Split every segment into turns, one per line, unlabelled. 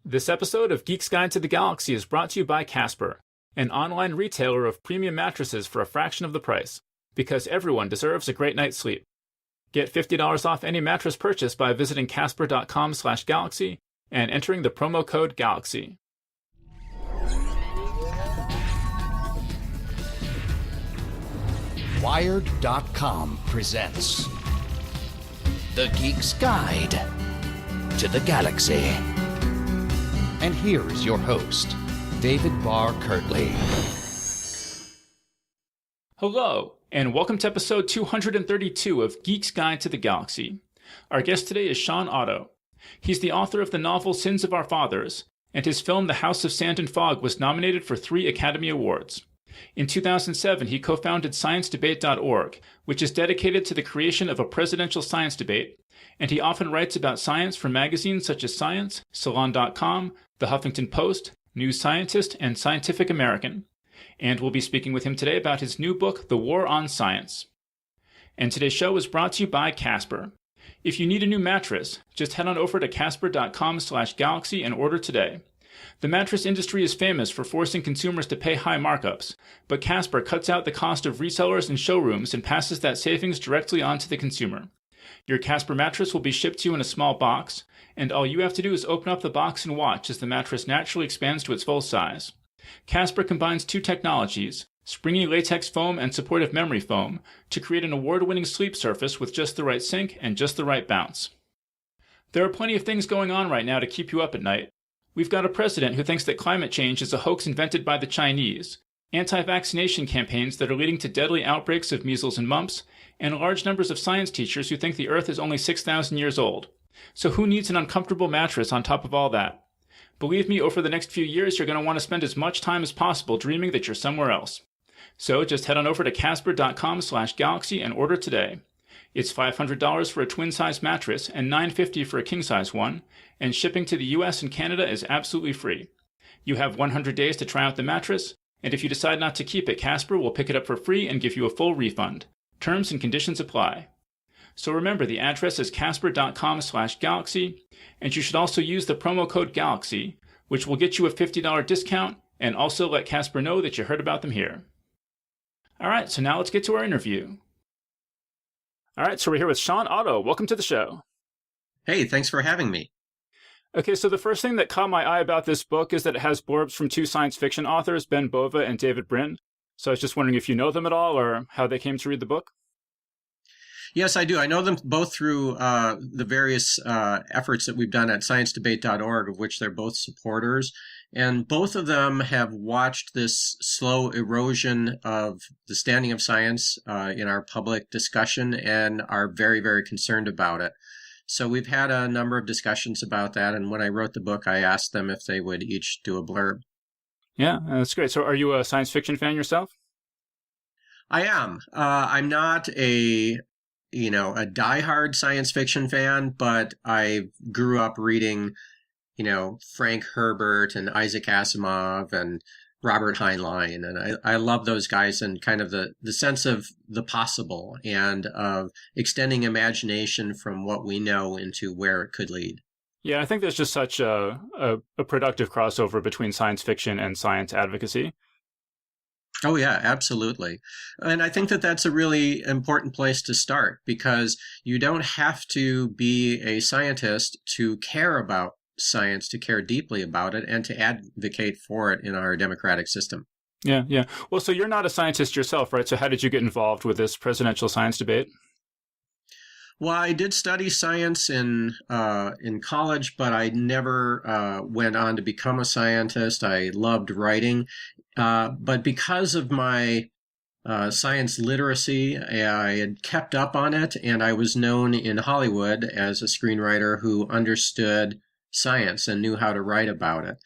This episode of Geek's Guide to the Galaxy is brought to you by Casper, an online retailer of premium mattresses for a fraction of the price, because everyone deserves a great night's sleep. Get $50 off any mattress purchase by visiting casper.com/galaxy and entering the promo code GALAXY.
Wired.com presents The Geek's Guide to the Galaxy. And here's your host, David Barr Kirtley.
Hello, and welcome to episode 232 of Geek's Guide to the Galaxy. Our guest today is Shawn Otto. He's the author of the novel Sins of Our Fathers, and his film The House of Sand and Fog was nominated for 3 Academy Awards. In 2007, he co-founded ScienceDebate.org, which is dedicated to the creation of a presidential science debate, and he often writes about science for magazines such as Science, Salon.com, The Huffington Post, New Scientist, and Scientific American. And we'll be speaking with him today about his new book, The War on Science. And today's show is brought to you by Casper. If you need a new mattress, just head on over to casper.com/galaxy and order today. The mattress industry is famous for forcing consumers to pay high markups, but Casper cuts out the cost of resellers and showrooms and passes that savings directly on to the consumer. Your Casper mattress will be shipped to you in a small box, and all you have to do is open up the box and watch as the mattress naturally expands to its full size. Casper combines 2 technologies, springy latex foam and supportive memory foam, to create an award-winning sleep surface with just the right sink and just the right bounce. There are plenty of things going on right now to keep you up at night. We've got a president who thinks that climate change is a hoax invented by the Chinese, anti-vaccination campaigns that are leading to deadly outbreaks of measles and mumps, and large numbers of science teachers who think the Earth is only 6,000 years old. So who needs an uncomfortable mattress on top of all that? Believe me, over the next few years, you're going to want to spend as much time as possible dreaming that you're somewhere else. So just head on over to casper.com/galaxy and order today. It's $500 for a twin-size mattress and $950 for a king-size one, and shipping to the US and Canada is absolutely free. You have 100 days to try out the mattress, and if you decide not to keep it, Casper will pick it up for free and give you a full refund. Terms and conditions apply. So remember, the address is casper.com/galaxy, and you should also use the promo code GALAXY, which will get you a $50 discount, and also let Casper know that you heard about them here. All right, so now let's get to our interview. All right, so we're here with Shawn Otto. Welcome to the show.
Hey, thanks for having me.
Okay, so the first thing that caught my eye about this book is that it has blurbs from 2 science fiction authors, Ben Bova and David Brin. So I was just wondering if you know them at all or how they came to read the book.
Yes, I do. I know them both through the various efforts that we've done at ScienceDebate.org, of which they're both supporters. And both of them have watched this slow erosion of the standing of science in our public discussion and are very, very concerned about it. So we've had a number of discussions about that. And when I wrote the book, I asked them if they would each do a blurb.
Yeah, that's great. So are you a science fiction fan yourself?
I am. I'm not a diehard science fiction fan, but I grew up reading, Frank Herbert and Isaac Asimov and Robert Heinlein. And I love those guys and kind of the sense of the possible and of extending imagination from what we know into where it could lead.
Yeah, I think there's just such a productive crossover between science fiction and science advocacy.
Oh, yeah, absolutely. And I think that that's a really important place to start because you don't have to be a scientist to care about science, to care deeply about it, and to advocate for it in our democratic system.
Yeah. Well, so you're not a scientist yourself, right? So how did you get involved with this presidential science debate?
Well, I did study science in college, but I never went on to become a scientist. I loved writing. But because of my science literacy, I had kept up on it, and I was known in Hollywood as a screenwriter who understood science and knew how to write about it.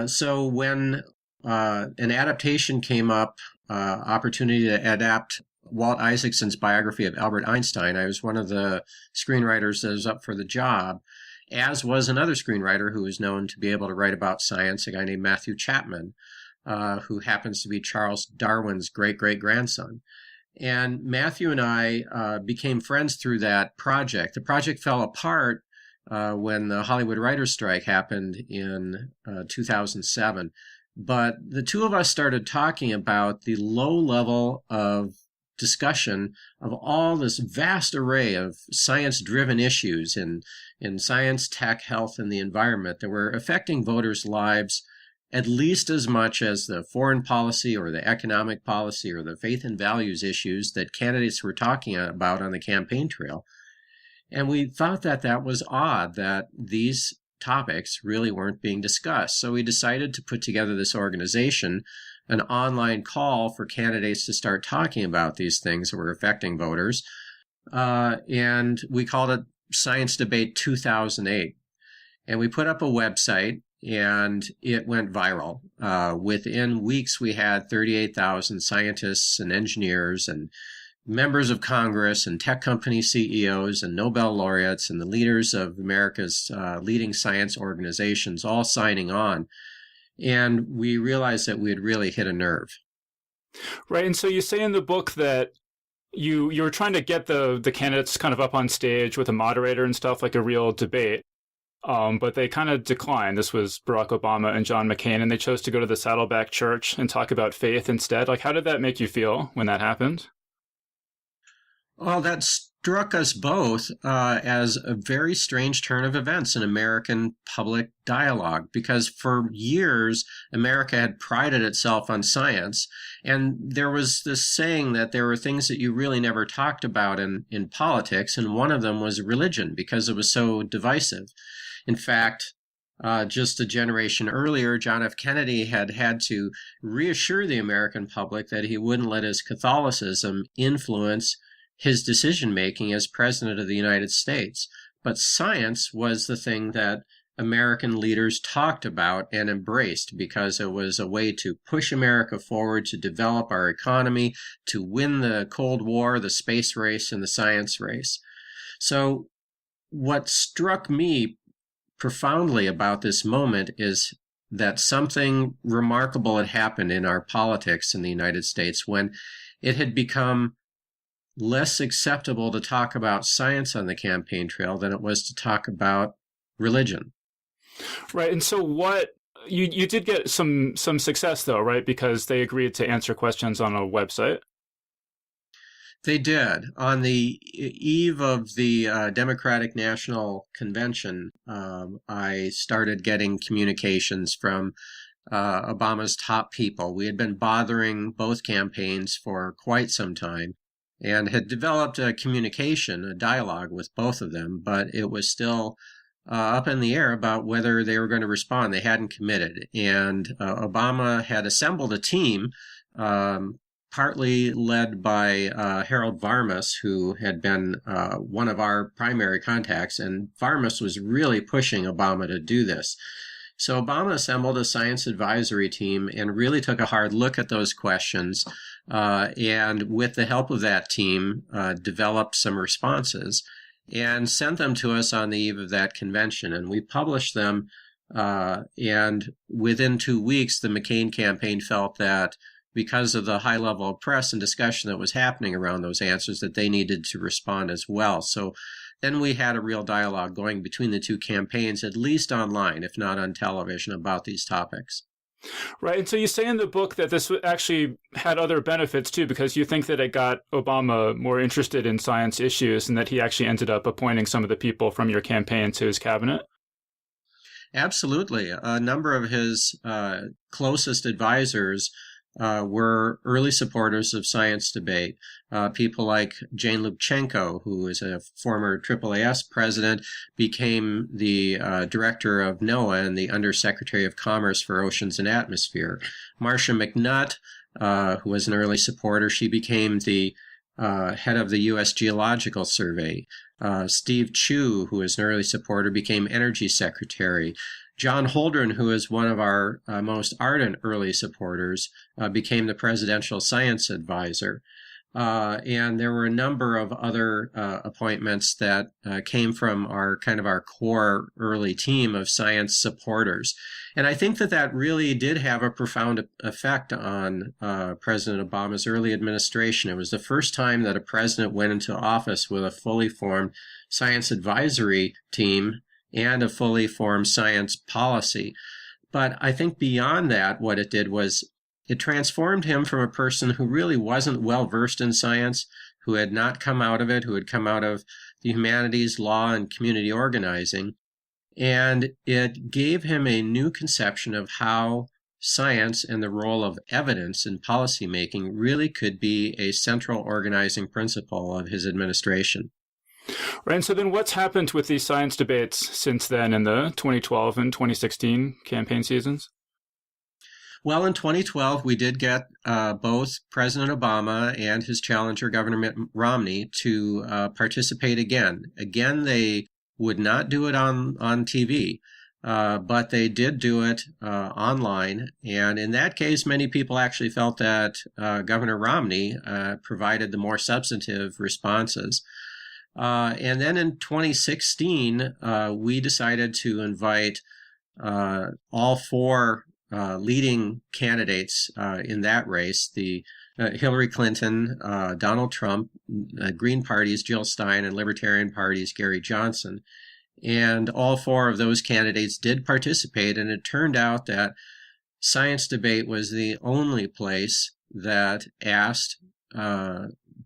So when an adaptation came up, opportunity to adapt Walt Isaacson's biography of Albert Einstein, I was one of the screenwriters that was up for the job, as was another screenwriter who was known to be able to write about science, a guy named Matthew Chapman, who happens to be Charles Darwin's great-great-grandson. And Matthew and I became friends through that project. The project fell apart when the Hollywood writers' strike happened in 2007. But the two of us started talking about the low level of discussion of all this vast array of science-driven issues in science, tech, health, and the environment that were affecting voters' lives at least as much as the foreign policy or the economic policy or the faith and values issues that candidates were talking about on the campaign trail. And we thought that that was odd, that these topics really weren't being discussed. So we decided to put together this organization, an online call for candidates to start talking about these things that were affecting voters. And we called it Science Debate 2008. And we put up a website, and it went viral. Within weeks, we had 38,000 scientists and engineers and members of Congress and tech company CEOs and Nobel laureates and the leaders of America's leading science organizations all signing on. And we realized that we had really hit a nerve.
Right. And so you say in the book that you were trying to get the candidates kind of up on stage with a moderator and stuff, like a real debate. But they kind of declined. This was Barack Obama and John McCain, and they chose to go to the Saddleback Church and talk about faith instead. Like, how did that make you feel when that happened?
Well, that struck us both as a very strange turn of events in American public dialogue, because for years, America had prided itself on science. And there was this saying that there were things that you really never talked about in politics, and one of them was religion, because it was so divisive. In fact, just a generation earlier, John F. Kennedy had to reassure the American public that he wouldn't let his Catholicism influence his decision-making as President of the United States. But science was the thing that American leaders talked about and embraced, because it was a way to push America forward, to develop our economy, to win the Cold War, the space race, and the science race. So what struck me profoundly about this moment is that something remarkable had happened in our politics in the United States when it had become less acceptable to talk about science on the campaign trail than it was to talk about religion.
Right. And so you did get some success though, right? Because they agreed to answer questions on a website.
They did. On the eve of the Democratic National Convention, I started getting communications from Obama's top people. We had been bothering both campaigns for quite some time and had developed a communication, a dialogue with both of them, but it was still up in the air about whether they were going to respond. They hadn't committed. And Obama had assembled a team, partly led by Harold Varmus, who had been one of our primary contacts. And Varmus was really pushing Obama to do this. So Obama assembled a science advisory team and really took a hard look at those questions. And with the help of that team, developed some responses and sent them to us on the eve of that convention. And we published them. And within 2 weeks, the McCain campaign felt that because of the high level of press and discussion that was happening around those answers, that they needed to respond as well. So then we had a real dialogue going between the two campaigns, at least online, if not on television, about these topics.
Right. And so you say in the book that this actually had other benefits too, because you think that it got Obama more interested in science issues and that he actually ended up appointing some of the people from your campaign to his cabinet.
Absolutely. A number of his closest advisors were early supporters of science debate. People like Jane Lubchenco, who is a former AAAS president, became the director of NOAA and the Undersecretary of Commerce for Oceans and Atmosphere. Marcia McNutt, who was an early supporter, she became the head of the U.S. Geological Survey. Steve Chu, who is an early supporter, became Energy Secretary. John Holdren, who is one of our most ardent early supporters, became the presidential science advisor. And there were a number of other appointments that came from our core early team of science supporters. And I think that really did have a profound effect on President Obama's early administration. It was the first time that a president went into office with a fully formed science advisory team and a fully formed science policy. But I think beyond that, what it did was it transformed him from a person who really wasn't well versed in science, who had not come out of it, who had come out of the humanities, law, and community organizing. And it gave him a new conception of how science and the role of evidence in policymaking really could be a central organizing principle of his administration.
Right. And so then what's happened with these science debates since then in the 2012 and 2016 campaign seasons?
Well, in 2012, we did get both President Obama and his challenger, Governor Mitt Romney, to participate again. Again, they would not do it on TV, but they did do it online. And in that case, many people actually felt that Governor Romney provided the more substantive responses. And then in 2016, we decided to invite all four leading candidates in that race, the Hillary Clinton, Donald Trump, Green Party's Jill Stein, and Libertarian Party's Gary Johnson. And all four of those candidates did participate, and it turned out that Science Debate was the only place that asked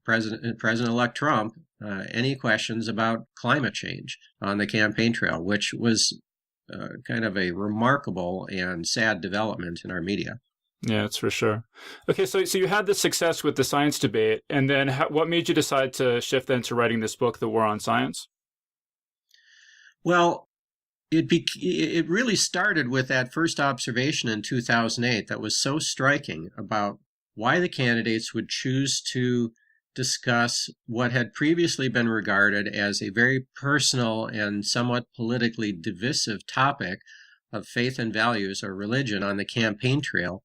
President-elect Trump any questions about climate change on the campaign trail, which was kind of a remarkable and sad development in our media.
Yeah, that's for sure. Okay, so you had this success with the science debate, and then what made you decide to shift then to writing this book, The War on Science?
Well, it really started with that first observation in 2008 that was so striking about why the candidates would choose to discuss what had previously been regarded as a very personal and somewhat politically divisive topic of faith and values or religion on the campaign trail,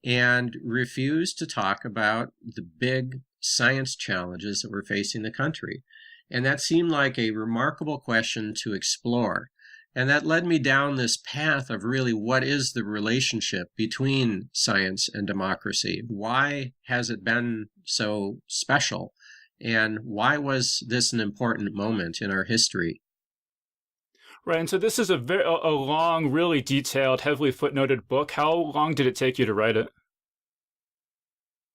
and refused to talk about the big science challenges that were facing the country. And that seemed like a remarkable question to explore. And that led me down this path of really what is the relationship between science and democracy? Why has it been so special? And why was this an important moment in our history?
Right, and so this is a long, really detailed, heavily footnoted book. How long did it take you to write it?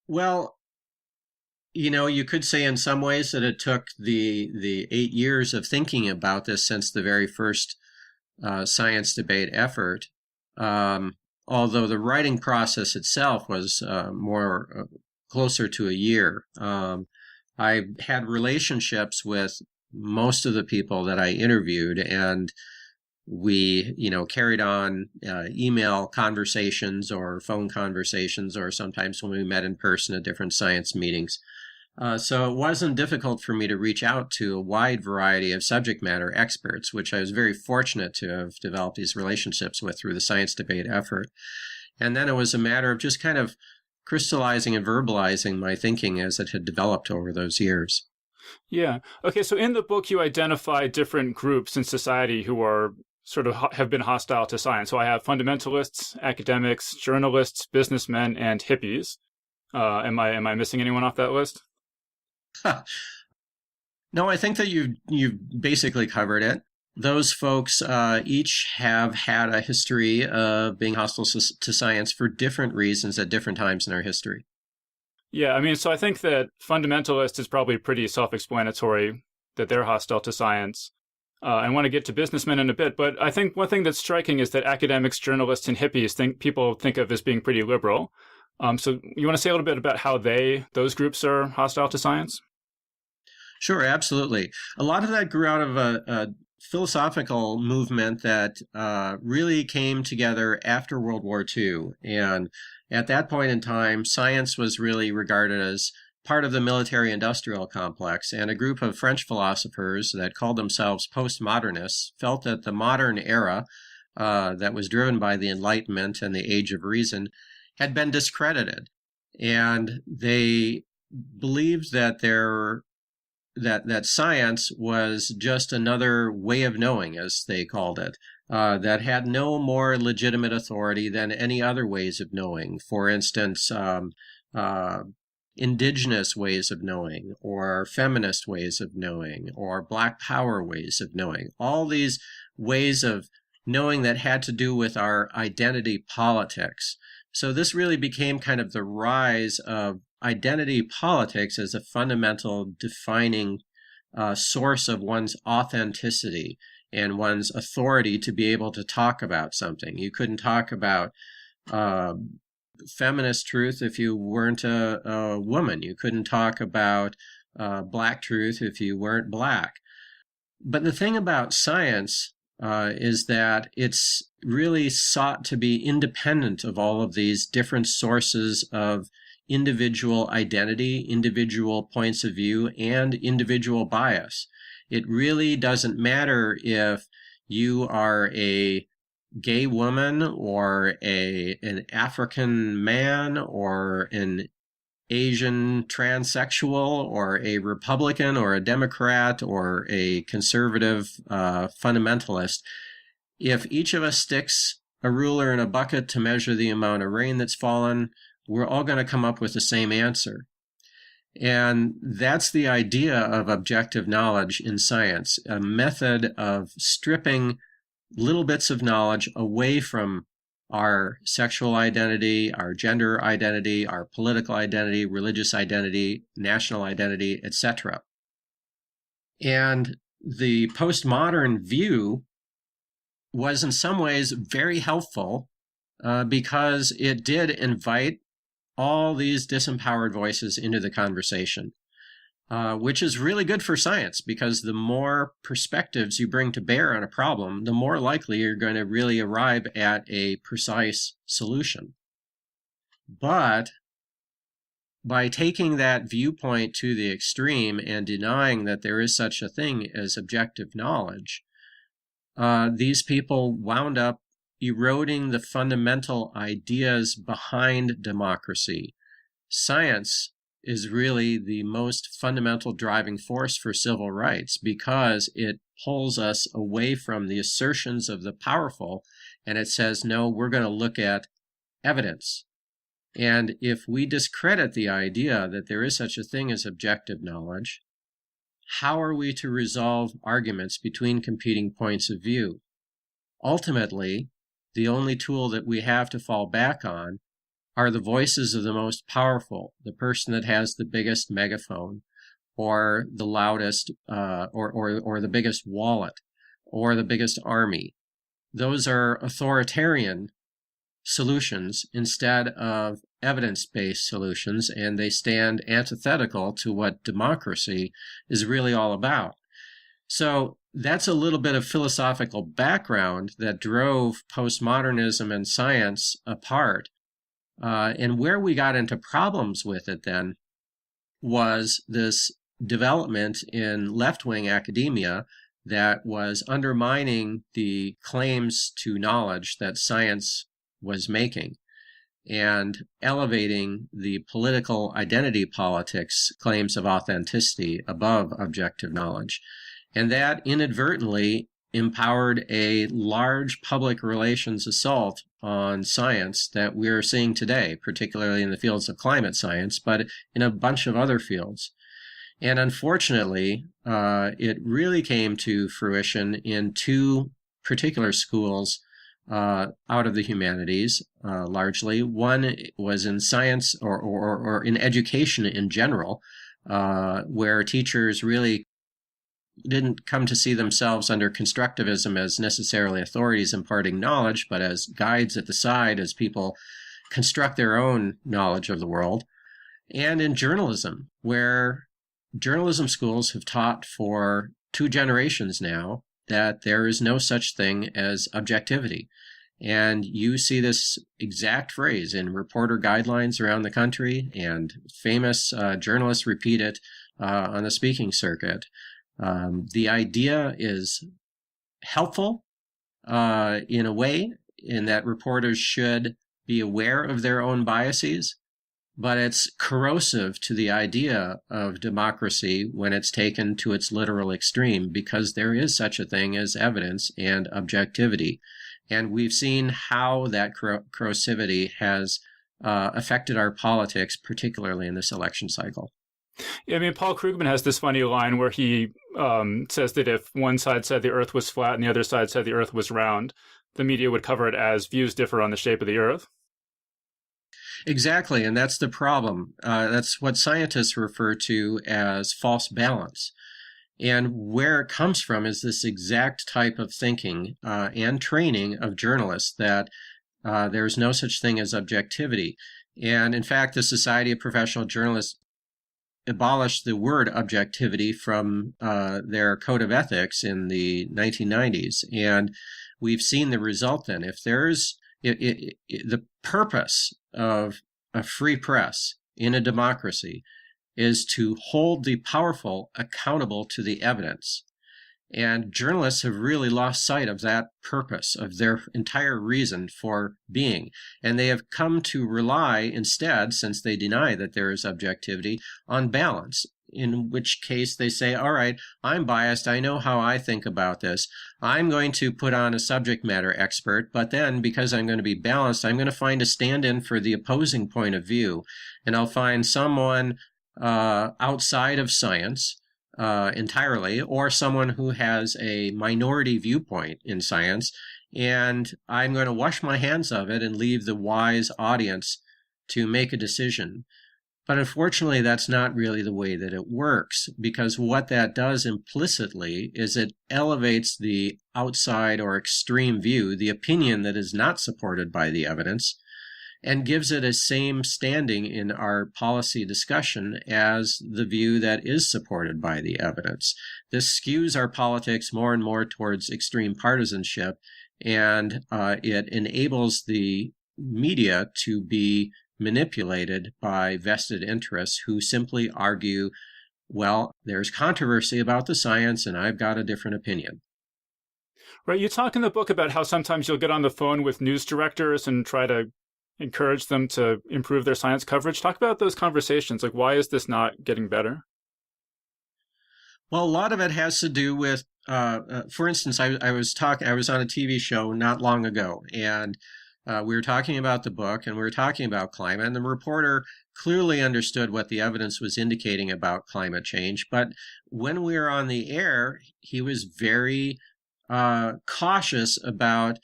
Well, you could say in some ways that it took the 8 years of thinking about this since the very first science debate effort, although the writing process itself was more closer to a year. I had relationships with most of the people that I interviewed, and we, carried on email conversations or phone conversations, or sometimes when we met in person at different science meetings. So it wasn't difficult for me to reach out to a wide variety of subject matter experts, which I was very fortunate to have developed these relationships with through the science debate effort. And then it was a matter of just kind of crystallizing and verbalizing my thinking as it had developed over those years.
Yeah. Okay, so in the book, you identify different groups in society who are sort of have been hostile to science. So I have fundamentalists, academics, journalists, businessmen, and hippies. Am I missing anyone off that list?
No, I think that you've basically covered it. Those folks each have had a history of being hostile to science for different reasons at different times in our history.
Yeah, I mean, so I think that fundamentalist is probably pretty self-explanatory that they're hostile to science. I want to get to businessmen in a bit, but I think one thing that's striking is that academics, journalists, and hippies people think of as being pretty liberal. So you want to say a little bit about how those groups are hostile to science?
Sure, absolutely. A lot of that grew out of a philosophical movement that really came together after World War II. And at that point in time, science was really regarded as part of the military-industrial complex, and a group of French philosophers that called themselves postmodernists felt that the modern era that was driven by the Enlightenment and the Age of Reason had been discredited. And they believed that that science was just another way of knowing, as they called it, that had no more legitimate authority than any other ways of knowing. For instance, indigenous ways of knowing, or feminist ways of knowing, or Black power ways of knowing. All these ways of knowing that had to do with our identity politics. So this really became kind of the rise of identity politics as a fundamental defining source of one's authenticity and one's authority to be able to talk about something. You couldn't talk about feminist truth if you weren't a woman. You couldn't talk about black truth if you weren't black. But the thing about science is that it's really sought to be independent of all of these different sources of individual identity, individual points of view, and individual bias. It really doesn't matter if you are a gay woman or an African man or an Asian transsexual or a Republican or a Democrat or a conservative fundamentalist. If each of us sticks a ruler in a bucket to measure the amount of rain that's fallen, we're all going to come up with the same answer. And that's the idea of objective knowledge in science, a method of stripping little bits of knowledge away from our sexual identity, our gender identity, our political identity, religious identity, national identity, etc. And the postmodern view was in some ways very helpful because it did invite all these disempowered voices into the conversation, which is really good for science because the more perspectives you bring to bear on a problem, the more likely you're going to really arrive at a precise solution. But by taking that viewpoint to the extreme and denying that there is such a thing as objective knowledge, these people wound up eroding the fundamental ideas behind democracy. Science is really the most fundamental driving force for civil rights because it pulls us away from the assertions of the powerful and it says, no, we're going to look at evidence. And if we discredit the idea that there is such a thing as objective knowledge, how are we to resolve arguments between competing points of view? Ultimately, the only tool that we have to fall back on are the voices of the most powerful, the person that has the biggest megaphone, or the loudest, or the biggest wallet, or the biggest army. Those are authoritarian solutions instead of evidence-based solutions, and they stand antithetical to what democracy is really all about. So that's a little bit of philosophical background that drove postmodernism and science apart. And where we got into problems with it then was this development in left-wing academia that was undermining the claims to knowledge that science was making and elevating the political identity politics claims of authenticity above objective knowledge. And that inadvertently empowered a large public relations assault on science that we're seeing today, particularly in the fields of climate science, but in a bunch of other fields. And unfortunately, it really came to fruition in two particular schools out of the humanities, largely. One was in science or in education in general, where teachers really didn't come to see themselves under constructivism as necessarily authorities imparting knowledge, but as guides at the side as people construct their own knowledge of the world. And in journalism, where journalism schools have taught for 2 generations now that there is no such thing as objectivity. And you see this exact phrase in reporter guidelines around the country, and famous journalists repeat it on the speaking circuit. The idea is helpful in a way, in that reporters should be aware of their own biases, but it's corrosive to the idea of democracy when it's taken to its literal extreme, because there is such a thing as evidence and objectivity. And we've seen how that corrosivity has affected our politics, particularly in this election cycle.
I mean, Paul Krugman has this funny line where he says that if one side said the Earth was flat and the other side said the Earth was round, the media would cover it as views differ on the shape of the Earth.
Exactly, and that's the problem. That's what scientists refer to as false balance. And where it comes from is this exact type of thinking and training of journalists that there's no such thing as objectivity. And in fact, the Society of Professional Journalists abolished the word objectivity from their code of ethics in the 1990s. And we've seen the result then. If there's the purpose of a free press in a democracy is to hold the powerful accountable to the evidence. And journalists have really lost sight of that purpose, of their entire reason for being. And they have come to rely instead, since they deny that there is objectivity, on balance, in which case they say, all right, I'm biased. I know how I think about this. I'm going to put on a subject matter expert, but then because I'm going to be balanced, I'm going to find a stand-in for the opposing point of view. And I'll find someone outside of science entirely, or someone who has a minority viewpoint in science, and I'm going to wash my hands of it and leave the wise audience to make a decision. But unfortunately, that's not really the way that it works, because what that does implicitly is it elevates the outside or extreme view, the opinion that is not supported by the evidence, and gives it a same standing in our policy discussion as the view that is supported by the evidence. This skews our politics more and more towards extreme partisanship, and it enables the media to be manipulated by vested interests who simply argue, well, there's controversy about the science and I've got a different opinion.
Right. You talk in the book about how sometimes you'll get on the phone with news directors and try to encourage them to improve their science coverage. Talk about those conversations. Like, why is this not getting better?
Well, a lot of it has to do with, for instance, I was on a TV show not long ago, and we were talking about the book, and we were talking about climate, and the reporter clearly understood what the evidence was indicating about climate change. But when we were on the air, he was very cautious about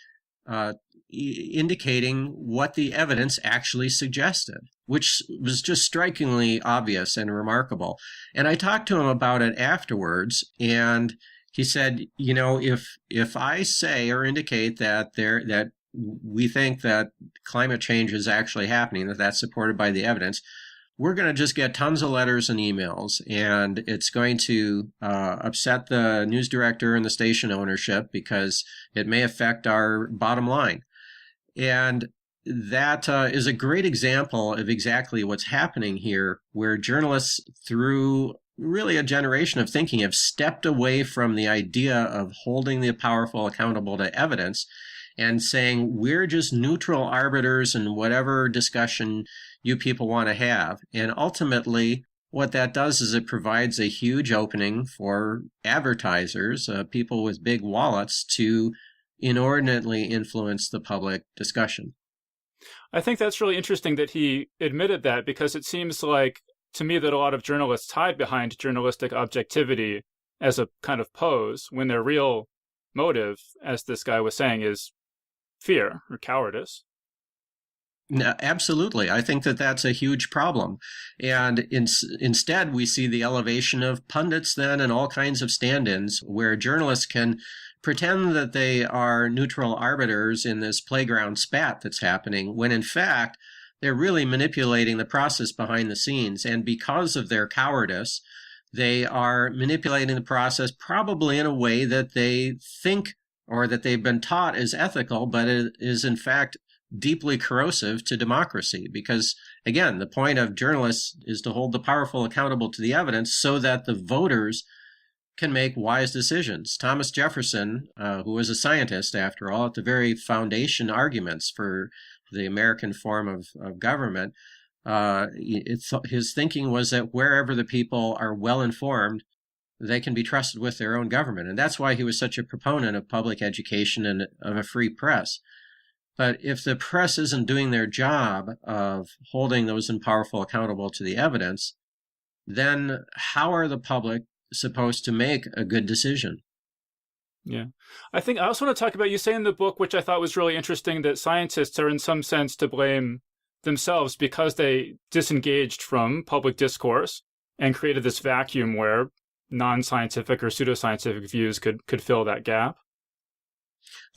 indicating what the evidence actually suggested, which was just strikingly obvious and remarkable. And I talked to him about it afterwards, and he said, you know, if I say or indicate that we think that climate change is actually happening, that that's supported by the evidence, we're going to just get tons of letters and emails, and it's going to upset the news director and the station ownership because it may affect our bottom line. And that is a great example of exactly what's happening here, where journalists, through really a generation of thinking, have stepped away from the idea of holding the powerful accountable to evidence and saying, we're just neutral arbiters in whatever discussion you people want to have. And ultimately, what that does is it provides a huge opening for advertisers, people with big wallets, to inordinately influence the public discussion.
I think that's really interesting that he admitted that, because it seems like, to me, that a lot of journalists hide behind journalistic objectivity as a kind of pose, when their real motive, as this guy was saying, is fear or cowardice.
No, absolutely. I think that that's a huge problem. And instead, we see the elevation of pundits then and all kinds of stand-ins where journalists can pretend that they are neutral arbiters in this playground spat that's happening, when in fact, they're really manipulating the process behind the scenes. And because of their cowardice, they are manipulating the process probably in a way that they think or that they've been taught is ethical, but it is in fact deeply corrosive to democracy. Because again, the point of journalists is to hold the powerful accountable to the evidence so that the voters can make wise decisions. Thomas Jefferson, who was a scientist after all, at the very foundation arguments for the American form of government, his thinking was that wherever the people are well informed, they can be trusted with their own government. And that's why he was such a proponent of public education and of a free press. But if the press isn't doing their job of holding those in powerful accountable to the evidence, then how are the public supposed to make a good decision?
Yeah. I think I also want to talk about, you say in the book, which I thought was really interesting, that scientists are in some sense to blame themselves because they disengaged from public discourse and created this vacuum where non-scientific or pseudoscientific views could fill that gap.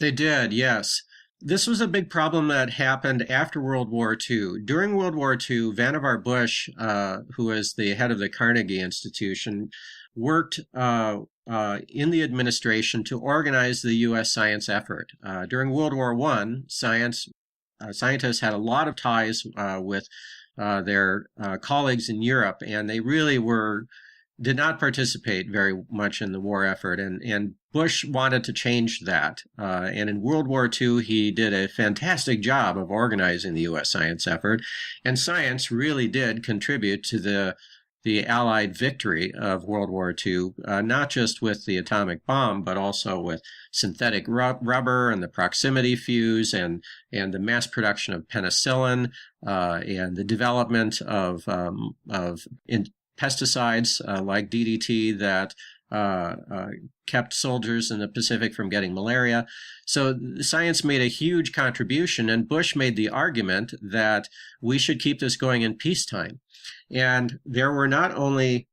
They did, yes. This was a big problem that happened after World War II. During World War II, Vannevar Bush, who was the head of the Carnegie Institution, worked in the administration to organize the U.S. science effort. During World War I, scientists had a lot of ties with their colleagues in Europe, and they really did not participate very much in the war effort, and Bush wanted to change that. And in World War II, he did a fantastic job of organizing the U.S. science effort, and science really did contribute to the Allied victory of World War II, not just with the atomic bomb, but also with synthetic rubber and the proximity fuse and the mass production of penicillin and the development of pesticides like DDT that kept soldiers in the Pacific from getting malaria. So science made a huge contribution, and Bush made the argument that we should keep this going in peacetime. And there were not only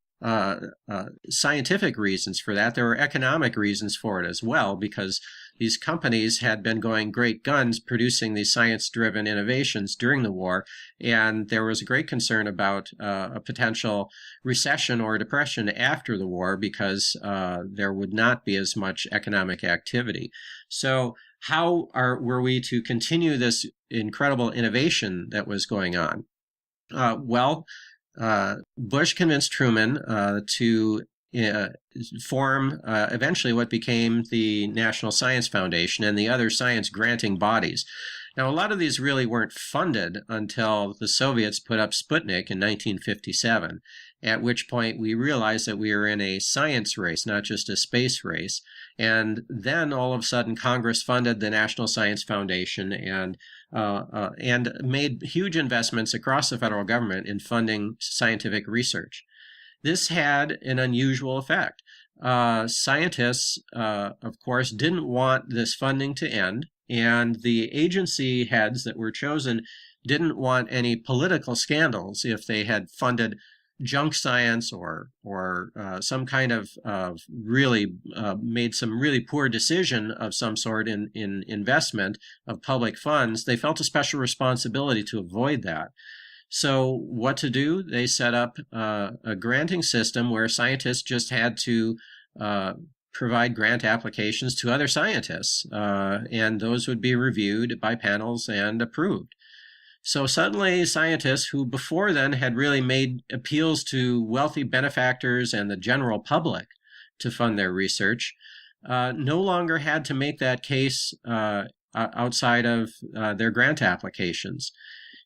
scientific reasons for that, there were economic reasons for it as well, because these companies had been going great guns producing these science-driven innovations during the war, and there was a great concern about a potential recession or depression after the war because there would not be as much economic activity. So how were we to continue this incredible innovation that was going on? Bush convinced Truman to form eventually what became the National Science Foundation and the other science granting bodies. Now, a lot of these really weren't funded until the Soviets put up Sputnik in 1957, at which point we realized that we were in a science race, not just a space race. And then all of a sudden, Congress funded the National Science Foundation and made huge investments across the federal government in funding scientific research. This had an unusual effect. Scientists, of course, didn't want this funding to end, and the agency heads that were chosen didn't want any political scandals if they had funded junk science or some kind of really made some really poor decision of some sort in investment of public funds. They felt a special responsibility to avoid that. So what to do? They set up a granting system where scientists just had to provide grant applications to other scientists, and those would be reviewed by panels and approved. So suddenly scientists who before then had really made appeals to wealthy benefactors and the general public to fund their research no longer had to make that case outside of their grant applications.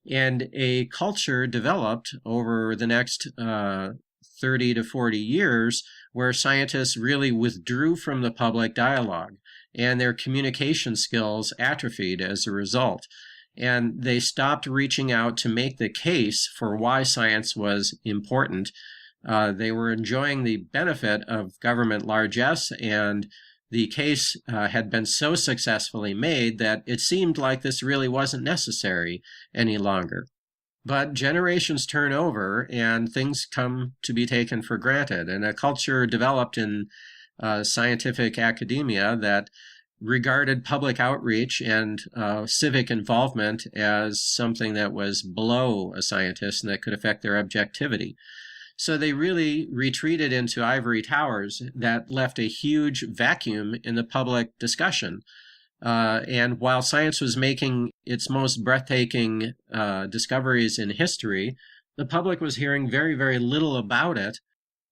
And a culture developed over the next 30 to 40 years where scientists really withdrew from the public dialogue, and their communication skills atrophied as a result. And they stopped reaching out to make the case for why science was important. They were enjoying the benefit of government largesse, and the case had been so successfully made that it seemed like this really wasn't necessary any longer. But generations turn over and things come to be taken for granted, and a culture developed in scientific academia that regarded public outreach and civic involvement as something that was below a scientist and that could affect their objectivity. So they really retreated into ivory towers that left a huge vacuum in the public discussion. And while science was making its most breathtaking discoveries in history, the public was hearing very, very little about it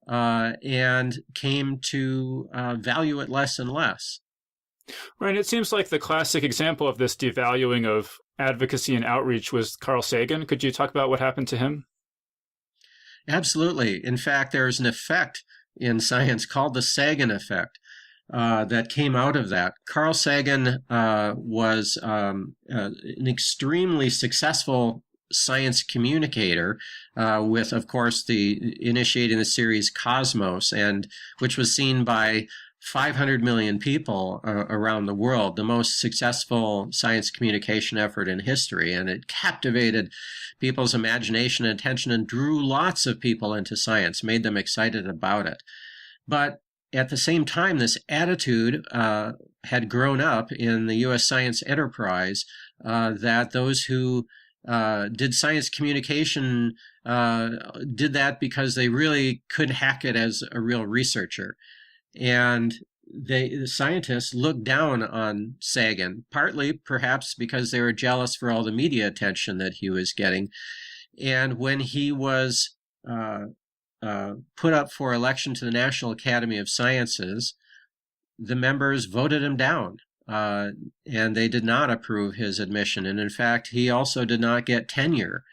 and came to value it less and less.
Right. It seems like the classic example of this devaluing of advocacy and outreach was Carl Sagan. Could you talk about what happened to him?
Absolutely. In fact, there's an effect in science called the Sagan effect that came out of that. Carl Sagan was an extremely successful science communicator, with, of course, the initiating the series Cosmos, and which was seen by 500 million people around the world, the most successful science communication effort in history. And it captivated people's imagination and attention and drew lots of people into science, made them excited about it. But at the same time, this attitude had grown up in the U.S. science enterprise, that those who did science communication did that because they really could hack it as a real researcher. And the scientists looked down on Sagan, partly perhaps because they were jealous for all the media attention that he was getting. And when he was put up for election to the National Academy of Sciences, the members voted him down, and they did not approve his admission. And in fact, he also did not get tenure,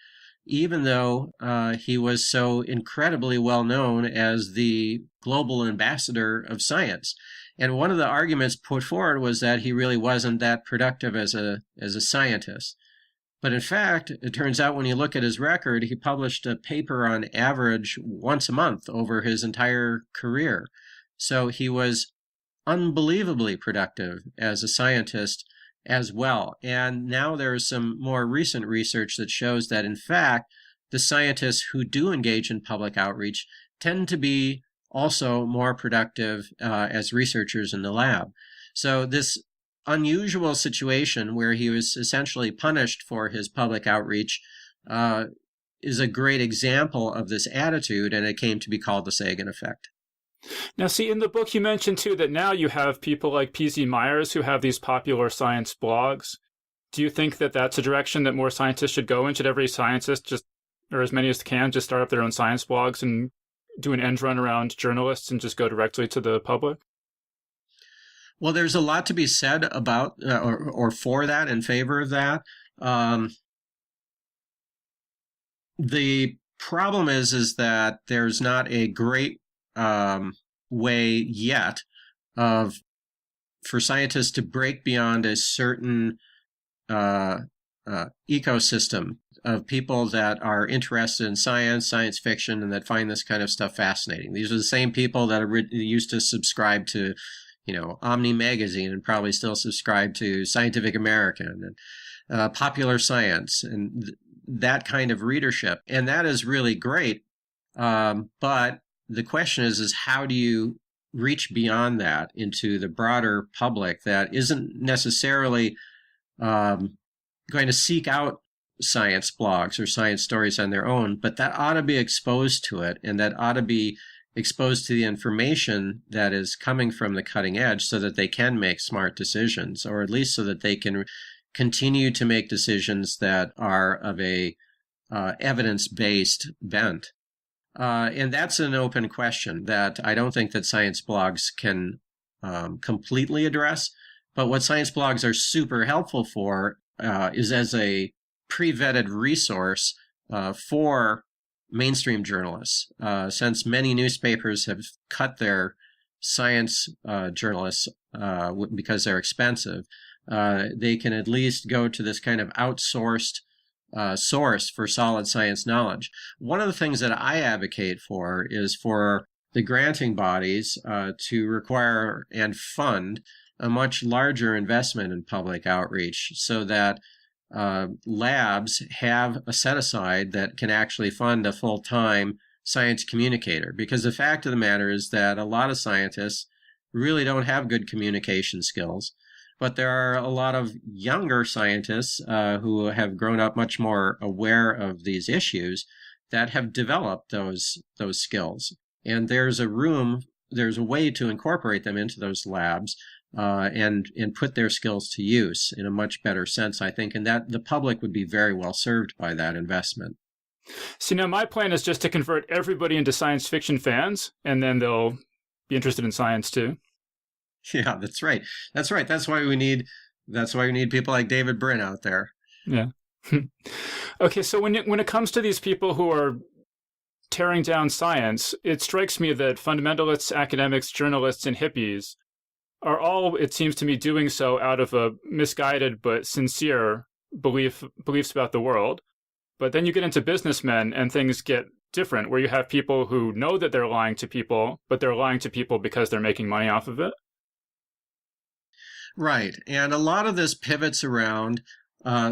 even though he was so incredibly well known as the global ambassador of science. And one of the arguments put forward was that he really wasn't that productive as a scientist. But in fact, it turns out when you look at his record, he published a paper on average once a month over his entire career. So he was unbelievably productive as a scientist as well. And now there is some more recent research that shows that, in fact, the scientists who do engage in public outreach tend to be also more productive as researchers in the lab. So this unusual situation where he was essentially punished for his public outreach is a great example of this attitude, and it came to be called the Sagan effect.
Now, see, in the book you mentioned, too, that now you have people like P.Z. Myers who have these popular science blogs. Do you think that that's a direction that more scientists should go in? Should every scientist just, or as many as can, just start up their own science blogs and do an end run around journalists and just go directly to the public?
Well, there's a lot to be said about or for that, in favor of that. The problem is that there's not a great way yet for scientists to break beyond a certain ecosystem of people that are interested in science fiction, and that find this kind of stuff fascinating. These are the same people that used to subscribe to, Omni Magazine, and probably still subscribe to Scientific American and Popular Science, and that kind of readership. And that is really great. But the question is how do you reach beyond that into the broader public that isn't necessarily going to seek out science blogs or science stories on their own, but that ought to be exposed to it, and that ought to be exposed to the information that is coming from the cutting edge so that they can make smart decisions, or at least so that they can continue to make decisions that are of a evidence-based bent. And that's an open question that I don't think that science blogs can completely address. But what science blogs are super helpful for is as a pre-vetted resource for mainstream journalists. Since many newspapers have cut their science journalists because they're expensive, they can at least go to this kind of outsourced source for solid science knowledge. One of the things that I advocate for is for the granting bodies to require and fund a much larger investment in public outreach, so that labs have a set aside that can actually fund a full-time science communicator. Because the fact of the matter is that a lot of scientists really don't have good communication skills. But there are a lot of younger scientists who have grown up much more aware of these issues that have developed those skills. And there's a way to incorporate them into those labs and put their skills to use in a much better sense, I think, and that the public would be very well served by that investment.
See, now my plan is just to convert everybody into science fiction fans, and then they'll be interested in science too.
Yeah, that's right. That's right. That's why we need people like David Brin out there.
Yeah. Okay, so when it comes to these people who are tearing down science, it strikes me that fundamentalists, academics, journalists, and hippies are all, it seems to me, doing so out of a misguided but sincere beliefs about the world. But then you get into businessmen and things get different, where you have people who know that they're lying to people, but they're lying to people because they're making money off of it.
Right. And a lot of this pivots around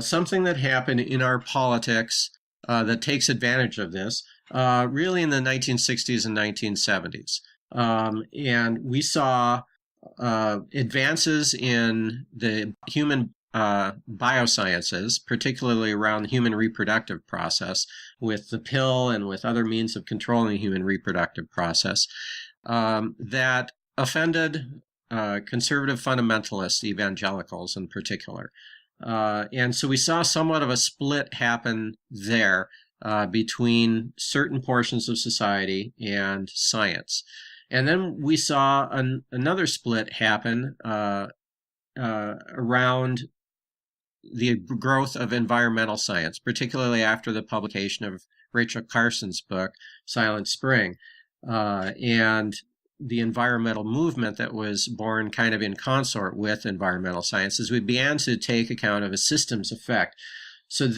something that happened in our politics that takes advantage of this, really in the 1960s and 1970s. And we saw advances in the human biosciences, particularly around the human reproductive process, with the pill and with other means of controlling the human reproductive process, that offended conservative fundamentalists, evangelicals in particular. And so we saw somewhat of a split happen there between certain portions of society and science. And then we saw another split happen around the growth of environmental science, particularly after the publication of Rachel Carson's book, Silent Spring, and the environmental movement that was born kind of in consort with environmental science as we began to take account of a systems effect. So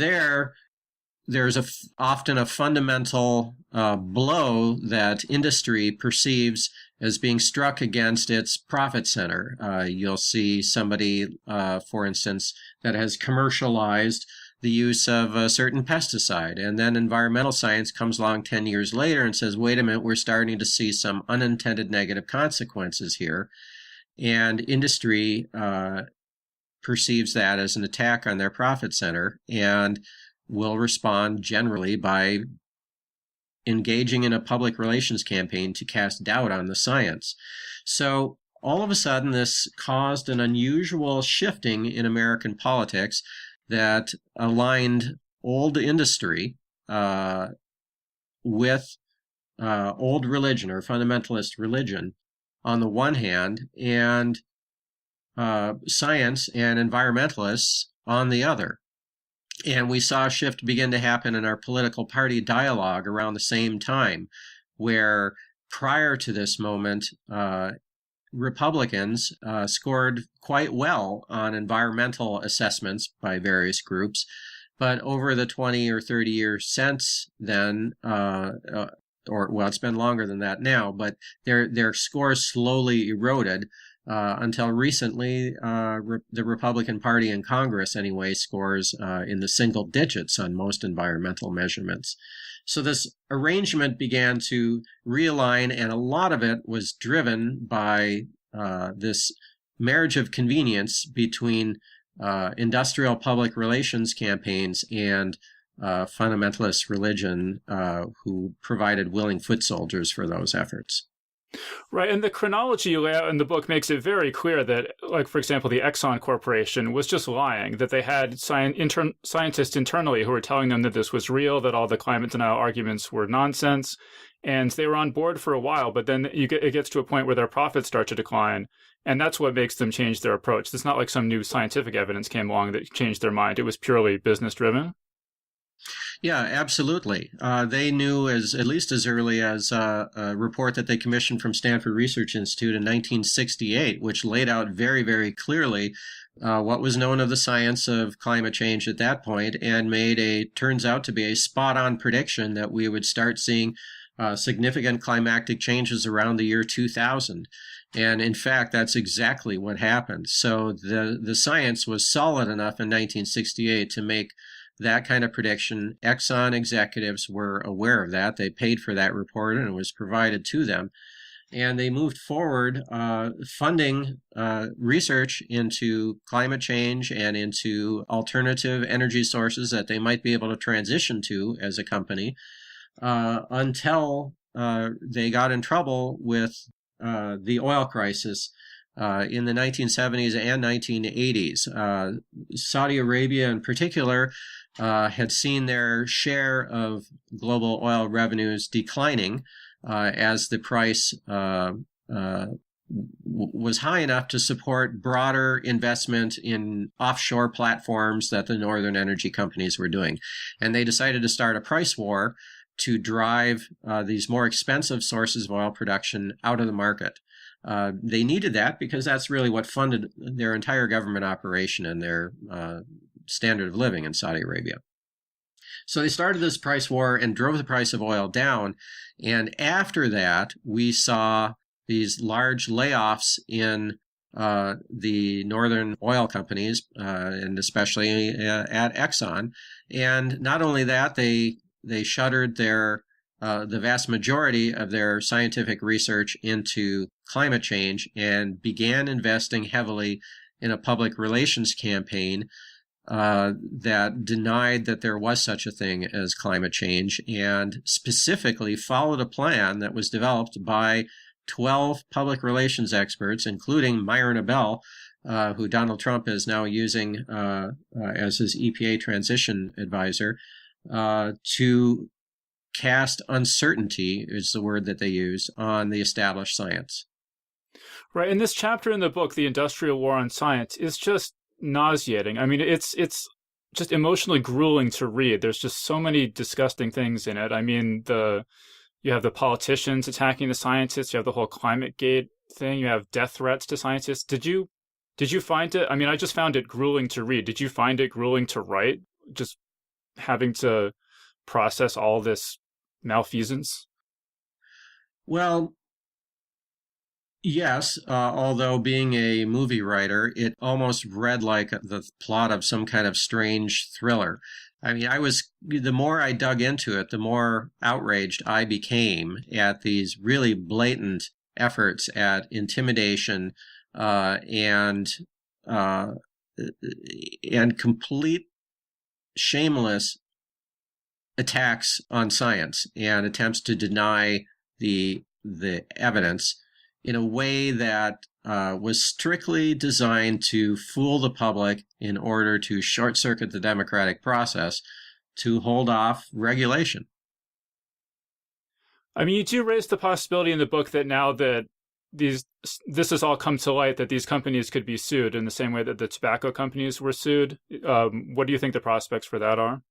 there's often a fundamental blow that industry perceives as being struck against its profit center. You'll see somebody, for instance, that has commercialized the use of a certain pesticide, and then environmental science comes along 10 years later and says, wait a minute, we're starting to see some unintended negative consequences here. And industry perceives that as an attack on their profit center and will respond generally by engaging in a public relations campaign to cast doubt on the science. So all of a sudden, this caused an unusual shifting in American politics that aligned old industry with old religion or fundamentalist religion on the one hand, and science and environmentalists on the other. And we saw a shift begin to happen in our political party dialogue around the same time, where prior to this moment, Republicans scored quite well on environmental assessments by various groups. But over the 20 or 30 years since then, it's been longer than that now, but their scores slowly eroded until recently. The Republican Party in Congress, anyway, scores in the single digits on most environmental measurements. So this arrangement began to realign, and a lot of it was driven by this marriage of convenience between industrial public relations campaigns and fundamentalist religion who provided willing foot soldiers for those efforts.
Right, and the chronology you lay out in the book makes it very clear that, like, for example, the Exxon Corporation was just lying, that they had scientists internally who were telling them that this was real, that all the climate denial arguments were nonsense, and they were on board for a while, but then it gets to a point where their profits start to decline, and that's what makes them change their approach. It's not like some new scientific evidence came along that changed their mind. It was purely business-driven.
Yeah, absolutely. They knew at least as early as a report that they commissioned from Stanford Research Institute in 1968, which laid out very, very clearly what was known of the science of climate change at that point, and turns out to be a spot-on prediction that we would start seeing significant climatic changes around the year 2000. And in fact, that's exactly what happened. So the science was solid enough in 1968 to make that kind of prediction. Exxon executives were aware of that. They paid for that report, and it was provided to them. And they moved forward funding research into climate change and into alternative energy sources that they might be able to transition to as a company until they got in trouble with the oil crisis in the 1970s and 1980s. Saudi Arabia in particular had seen their share of global oil revenues declining as the price was high enough to support broader investment in offshore platforms that the northern energy companies were doing. And they decided to start a price war to drive these more expensive sources of oil production out of the market. They needed that because that's really what funded their entire government operation and their standard of living in Saudi Arabia. So they started this price war and drove the price of oil down. And after that, we saw these large layoffs in the northern oil companies, and especially at Exxon. And not only that, they shuttered the vast majority of their scientific research into climate change and began investing heavily in a public relations campaign that denied that there was such a thing as climate change, and specifically followed a plan that was developed by 12 public relations experts, including Myron Abell, who Donald Trump is now using as his EPA transition advisor, to cast uncertainty, is the word that they use, on the established science.
Right. And this chapter in the book, The Industrial War on Science, is just nauseating. I mean, it's just emotionally grueling to read. There's just so many disgusting things in it. I mean, you have the politicians attacking the scientists. You have the whole climate gate thing. You have death threats to scientists. Did you find it? I mean, I just found it grueling to read. Did you find it grueling to write? Just having to process all this malfeasance?
Well, yes, although being a movie writer, it almost read like the plot of some kind of strange thriller. I mean, the more I dug into it, the more outraged I became at these really blatant efforts at intimidation and complete shameless attacks on science and attempts to deny the evidence in a way that was strictly designed to fool the public in order to short-circuit the democratic process to hold off regulation.
I mean, you do raise the possibility in the book that now that this has all come to light, that these companies could be sued in the same way that the tobacco companies were sued. What do you think the prospects for that are?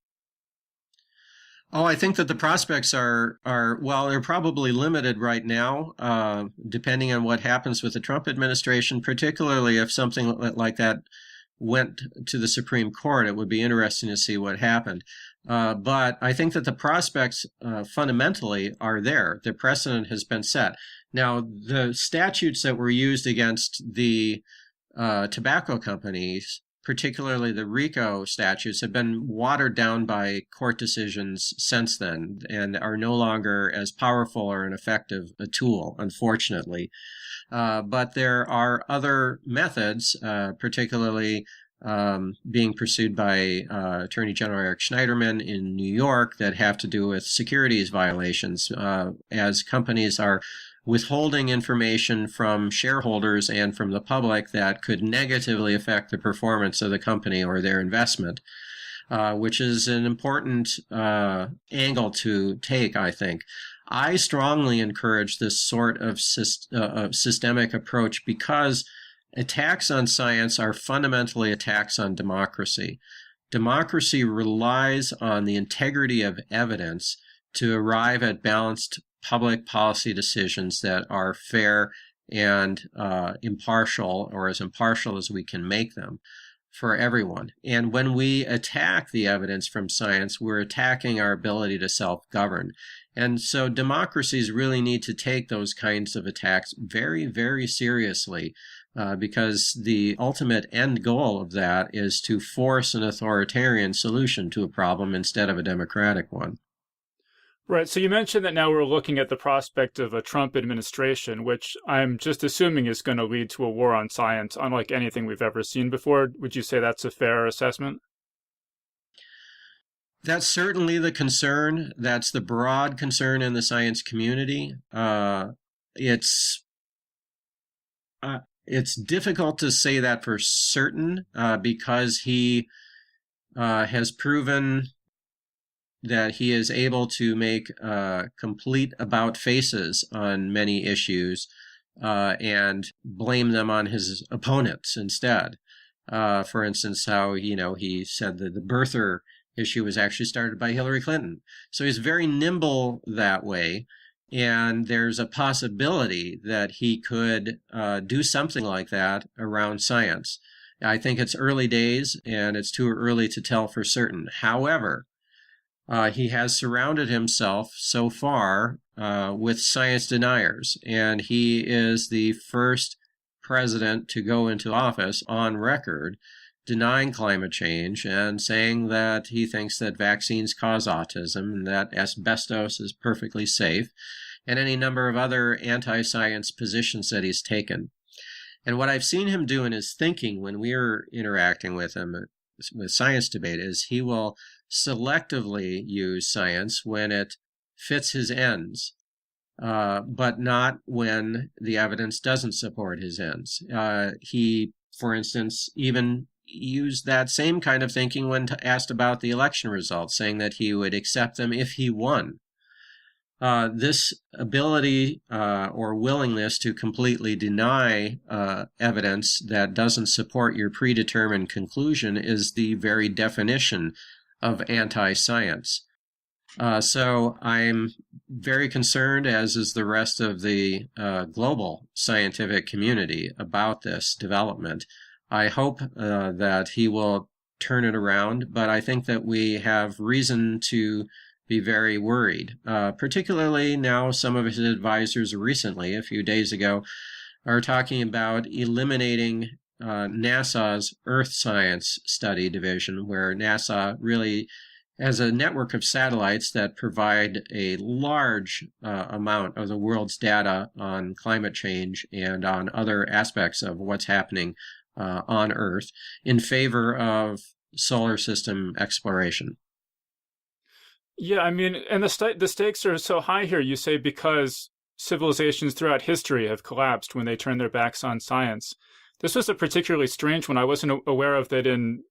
Oh, I think that the prospects are well, they're probably limited right now, depending on what happens with the Trump administration, particularly if something like that went to the Supreme Court. It would be interesting to see what happened. But I think that the prospects fundamentally are there. The precedent has been set. Now, the statutes that were used against the tobacco companies, particularly the RICO statutes, have been watered down by court decisions since then and are no longer as powerful or an effective a tool, unfortunately. But there are other methods, particularly being pursued by Attorney General Eric Schneiderman in New York, that have to do with securities violations, as companies are withholding information from shareholders and from the public that could negatively affect the performance of the company or their investment, which is an important angle to take, I think. I strongly encourage this sort of systemic approach because attacks on science are fundamentally attacks on democracy. Democracy relies on the integrity of evidence to arrive at balanced public policy decisions that are fair and impartial, or as impartial as we can make them, for everyone. And when we attack the evidence from science, we're attacking our ability to self-govern. And so democracies really need to take those kinds of attacks very, very seriously, because the ultimate end goal of that is to force an authoritarian solution to a problem instead of a democratic one.
Right. So you mentioned that now we're looking at the prospect of a Trump administration, which I'm just assuming is going to lead to a war on science, unlike anything we've ever seen before. Would you say that's a fair assessment?
That's certainly the concern. That's the broad concern in the science community. It's difficult to say that for certain because he has proven that he is able to make complete about faces on many issues and blame them on his opponents instead. For instance, how he said that the birther issue was actually started by Hillary Clinton. So he's very nimble that way. And there's a possibility that he could do something like that around science. I think it's early days and it's too early to tell for certain. However, He has surrounded himself so far with science deniers, and he is the first president to go into office on record denying climate change and saying that he thinks that vaccines cause autism and that asbestos is perfectly safe, and any number of other anti-science positions that he's taken. And what I've seen him do in his thinking when we're interacting with him with science debate is he will selectively use science when it fits his ends, but not when the evidence doesn't support his ends. He, for instance, even used that same kind of thinking when asked about the election results, saying that he would accept them if he won. This ability or willingness to completely deny evidence that doesn't support your predetermined conclusion is the very definition of anti-science. So I'm very concerned, as is the rest of the global scientific community, about this development. I hope that he will turn it around, but I think that we have reason to be very worried, particularly now some of his advisors recently, a few days ago, are talking about eliminating NASA's Earth Science Study Division, where NASA really has a network of satellites that provide a large amount of the world's data on climate change and on other aspects of what's happening on Earth in favor of solar system exploration.
Yeah, I mean, and the stakes are so high here, you say, because civilizations throughout history have collapsed when they turn their backs on science. This was a particularly strange one. I wasn't aware of that in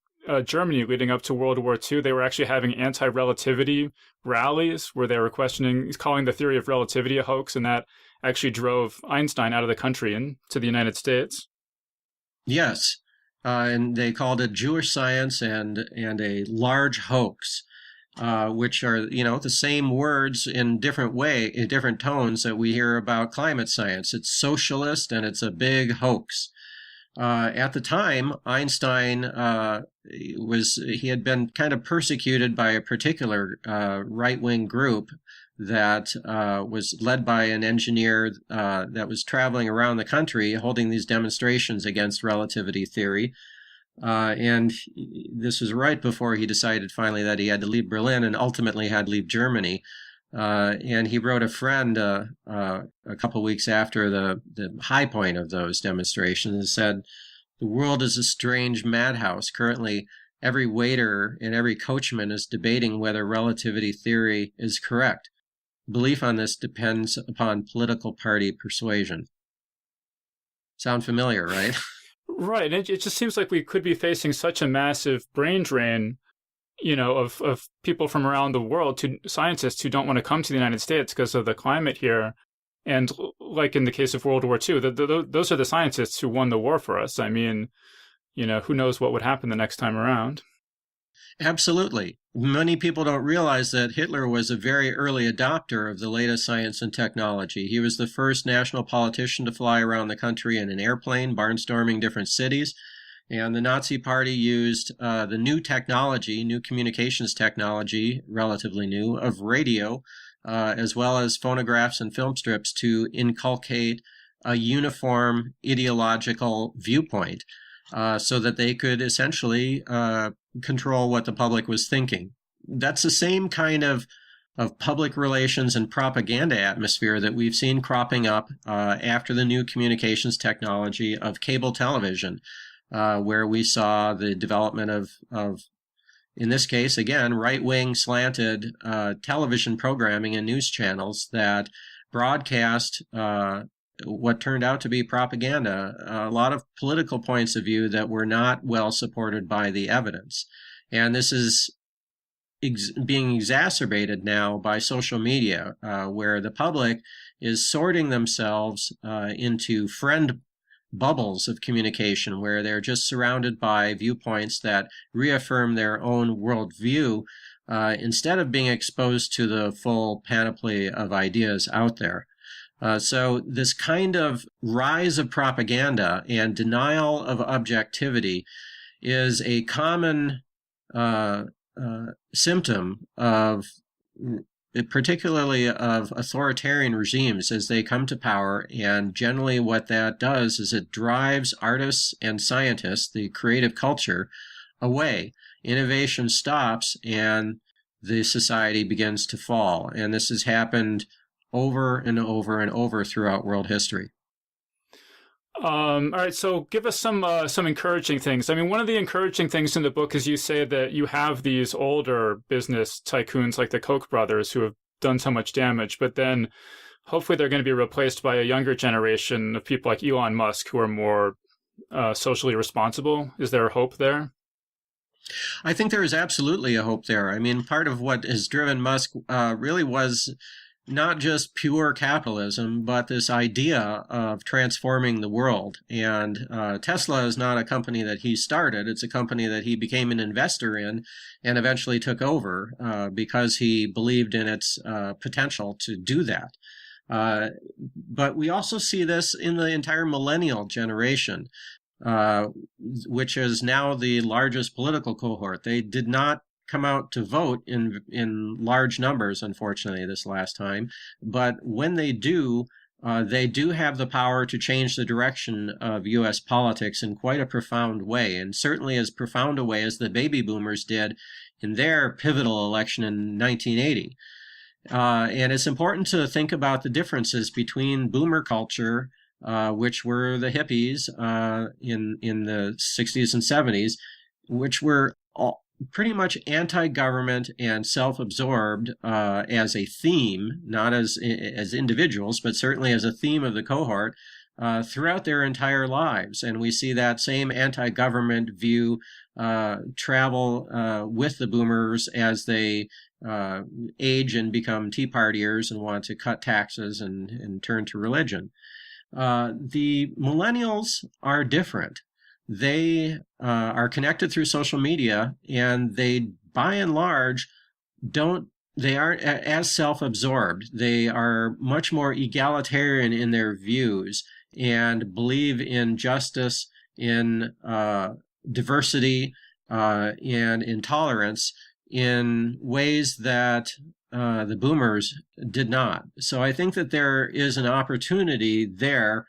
Germany leading up to World War II. They were actually having anti-relativity rallies where they were calling the theory of relativity a hoax, and that actually drove Einstein out of the country and to the United States.
Yes, and they called it Jewish science and a large hoax, which are, the same words in different tones that we hear about climate science. It's socialist and it's a big hoax. At the time, Einstein he had been kind of persecuted by a particular right-wing group that was led by an engineer that was traveling around the country holding these demonstrations against relativity theory. And this was right before he decided finally that he had to leave Berlin and ultimately had to leave Germany. And he wrote a friend a couple weeks after the high point of those demonstrations and said, "The world is a strange madhouse. Currently, every waiter and every coachman is debating whether relativity theory is correct. Belief on this depends upon political party persuasion." Sound familiar, right?
Right. It just seems like we could be facing such a massive brain drain, of people from around the world, to scientists who don't want to come to the United States because of the climate here. And like in the case of World War II, those are the scientists who won the war for us. I mean, who knows what would happen the next time around.
Absolutely. Many people don't realize that Hitler was a very early adopter of the latest science and technology. He was the first national politician to fly around the country in an airplane, barnstorming different cities. And the Nazi Party used the new technology, new communications technology, relatively new, of radio, as well as phonographs and film strips to inculcate a uniform ideological viewpoint so that they could essentially control what the public was thinking. That's the same kind of public relations and propaganda atmosphere that we've seen cropping up after the new communications technology of cable television, where we saw the development of, in this case, again, right-wing slanted television programming and news channels that broadcast what turned out to be propaganda, a lot of political points of view that were not well supported by the evidence. And this is being exacerbated now by social media, where the public is sorting themselves into friend bubbles of communication, where they're just surrounded by viewpoints that reaffirm their own worldview instead of being exposed to the full panoply of ideas out there. So this kind of rise of propaganda and denial of objectivity is a common symptom of, particularly of authoritarian regimes as they come to power. And generally what that does is it drives artists and scientists, the creative culture, away. Innovation stops and the society begins to fall. And this has happened over and over and over throughout world history.
All right, so give us some encouraging things. I mean, one of the encouraging things in the book is you say that you have these older business tycoons like the Koch brothers who have done so much damage, but then hopefully they're going to be replaced by a younger generation of people like Elon Musk who are more socially responsible. Is there hope there?
I think there is absolutely a hope there. I mean, part of what has driven Musk really was not just pure capitalism, but this idea of transforming the world. And Tesla is not a company that he started. It's a company that he became an investor in and eventually took over because he believed in its potential to do that. But we also see this in the entire millennial generation, which is now the largest political cohort. They did not come out to vote in large numbers, unfortunately, this last time. But when they do have the power to change the direction of U.S. politics in quite a profound way, and certainly as profound a way as the baby boomers did in their pivotal election in 1980. And it's important to think about the differences between boomer culture, which were the hippies in the 60s and 70s, which were pretty much anti-government and self-absorbed as a theme, not as individuals, but certainly as a theme of the cohort throughout their entire lives. And we see that same anti-government view travel with the boomers as they age and become Tea Partiers and want to cut taxes and turn to religion. The millennials are different. They are connected through social media, and they, by and large, they aren't as self-absorbed. They are much more egalitarian in their views and believe in justice, in diversity, and in tolerance in ways that the boomers did not. So I think that there is an opportunity there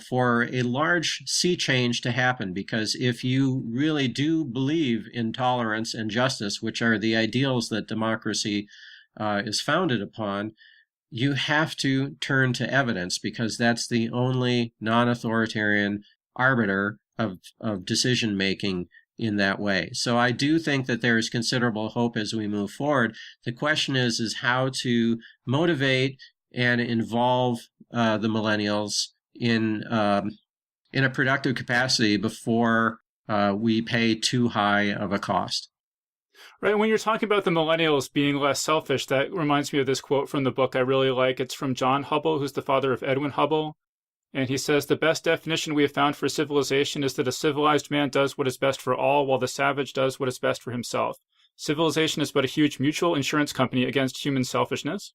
for a large sea change to happen, because if you really do believe in tolerance and justice, which are the ideals that democracy is founded upon, you have to turn to evidence, because that's the only non-authoritarian arbiter of decision making in that way. So I do think that there is considerable hope as we move forward. The question is how to motivate and involve the millennials in a productive capacity before we pay too high of a cost.
Right. When you're talking about the millennials being less selfish, that reminds me of this quote from the book I really like. It's from John Hubble, who's the father of Edwin Hubble. And he says, the best definition we have found for civilization is that a civilized man does what is best for all, while the savage does what is best for himself. Civilization is but a huge mutual insurance company against human selfishness.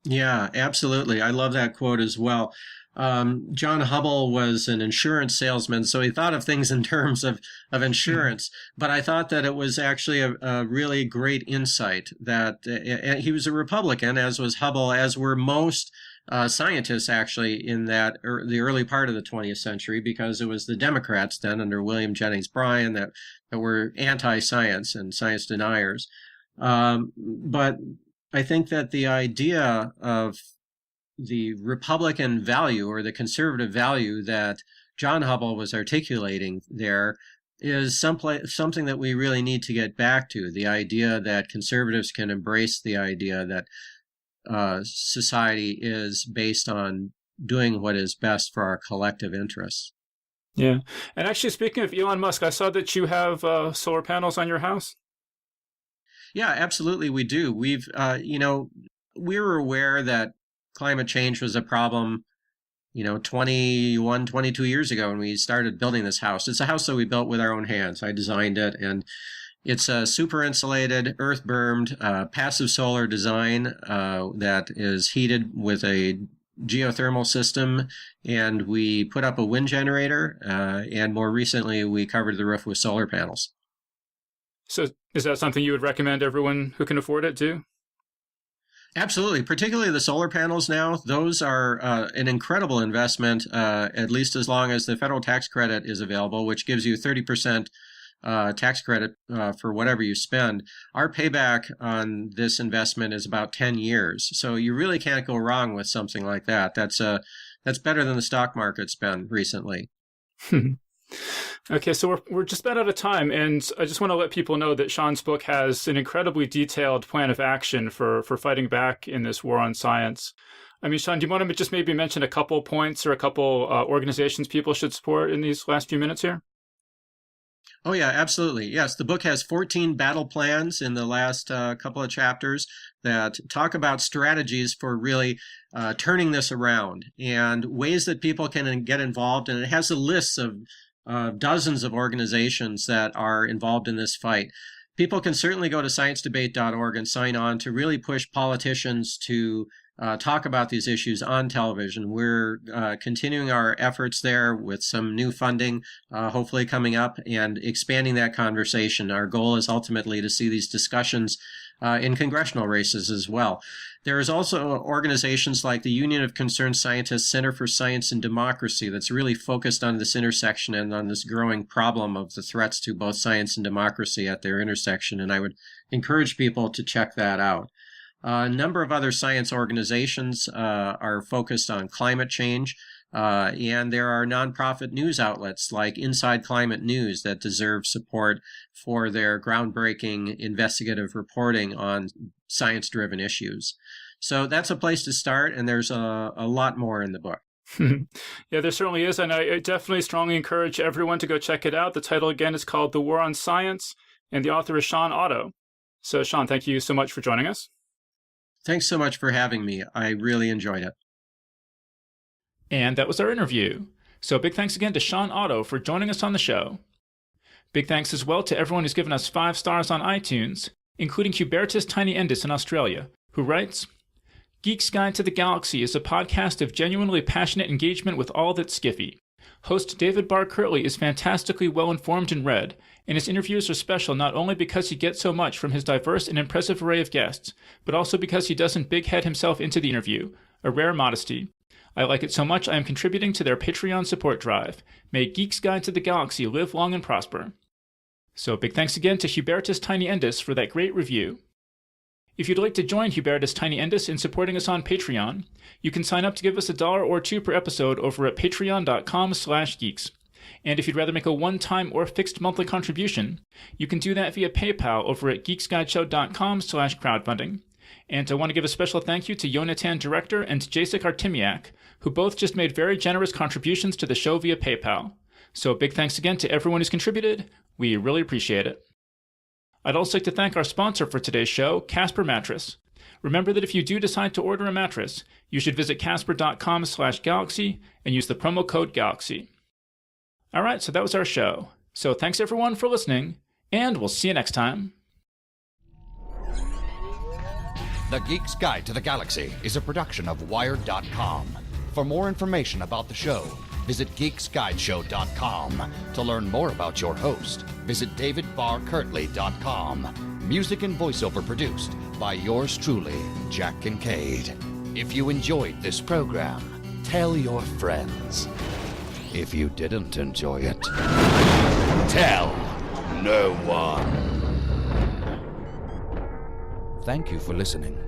Yeah, absolutely. I love that quote as well. John Hubble was an insurance salesman, so he thought of things in terms of insurance. But I thought that it was actually a really great insight that he was a Republican, as was Hubble, as were most scientists actually in the early part of the 20th century, because it was the Democrats then under William Jennings Bryan that were anti-science and science deniers. But I think that the idea of the Republican value or the conservative value that John Hubble was articulating there is something that we really need to get back to. The idea that conservatives can embrace the idea that society is based on doing what is best for our collective interests.
Yeah. And actually, speaking of Elon Musk, I saw that you have solar panels on your house.
Yeah, absolutely. We do. We were aware that climate change was a problem, 22 years ago when we started building this house. It's a house that we built with our own hands. I designed it, and it's a super insulated, earth bermed, passive solar design that is heated with a geothermal system. And we put up a wind generator, and more recently we covered the roof with solar panels.
So is that something you would recommend everyone who can afford it do?
Absolutely, particularly the solar panels now. Those are an incredible investment, at least as long as the federal tax credit is available, which gives you 30% tax credit for whatever you spend. Our payback on this investment is about 10 years. So you really can't go wrong with something like that. That's better than the stock market's been recently.
Okay, so we're just about out of time, and I just want to let people know that Shawn's book has an incredibly detailed plan of action for fighting back in this war on science. I mean, Shawn, do you want to just maybe mention a couple points or a couple organizations people should support in these last few minutes here?
Oh, yeah, absolutely. Yes, the book has 14 battle plans in the last couple of chapters that talk about strategies for really turning this around and ways that people can get involved. And it has a list of dozens of organizations that are involved in this fight. People can certainly go to sciencedebate.org and sign on to really push politicians to talk about these issues on television. We're continuing our efforts there with some new funding, hopefully coming up, and expanding that conversation. Our goal is ultimately to see these discussions in congressional races as well. There is also organizations like the Union of Concerned Scientists Center for Science and Democracy that's really focused on this intersection and on this growing problem of the threats to both science and democracy at their intersection. And I would encourage people to check that out. A number of other science organizations are focused on climate change, and there are nonprofit news outlets like Inside Climate News that deserve support for their groundbreaking investigative reporting on science-driven issues. So that's a place to start, and there's a lot more in the book.
Yeah, there certainly is, and I definitely strongly encourage everyone to go check it out. The title again is called The War on Science, and the author is Shawn Otto. So, Shawn, thank you so much for joining us.
Thanks so much for having me. I really enjoyed it.
And that was our interview. So big thanks again to Shawn Otto for joining us on the show. Big thanks as well to everyone who's given us 5 stars on iTunes, including Hubertus Tiny Endis in Australia, who writes, Geek's Guide to the Galaxy is a podcast of genuinely passionate engagement with all that's skiffy. Host David Barr Kirtley is fantastically well-informed and read, and his interviews are special not only because he gets so much from his diverse and impressive array of guests, but also because he doesn't big-head himself into the interview, a rare modesty. I like it so much I am contributing to their Patreon support drive. May Geek's Guide to the Galaxy live long and prosper. So big thanks again to Hubertus Tiny Endis for that great review. If you'd like to join Hubertus Tiny Endis in supporting us on Patreon, you can sign up to give us $1 or $2 per episode over at patreon.com/geeks. And if you'd rather make a one-time or fixed monthly contribution, you can do that via PayPal over at geeksguideshow.com/crowdfunding. And I want to give a special thank you to Yonatan Director and Jacek Artemiak, who both just made very generous contributions to the show via PayPal. So big thanks again to everyone who's contributed. We really appreciate it. I'd also like to thank our sponsor for today's show, Casper Mattress. Remember that if you do decide to order a mattress, you should visit casper.com/galaxy and use the promo code GALAXY. All right, so that was our show. So thanks everyone for listening, and we'll see you next time.
The Geek's Guide to the Galaxy is a production of Wired.com. For more information about the show, visit geeksguideshow.com. To learn more about your host, visit davidbarrkirtley.com. Music and voiceover produced by yours truly, Jack Kincaid. If you enjoyed this program, tell your friends. If you didn't enjoy it, tell no one. Thank you for listening.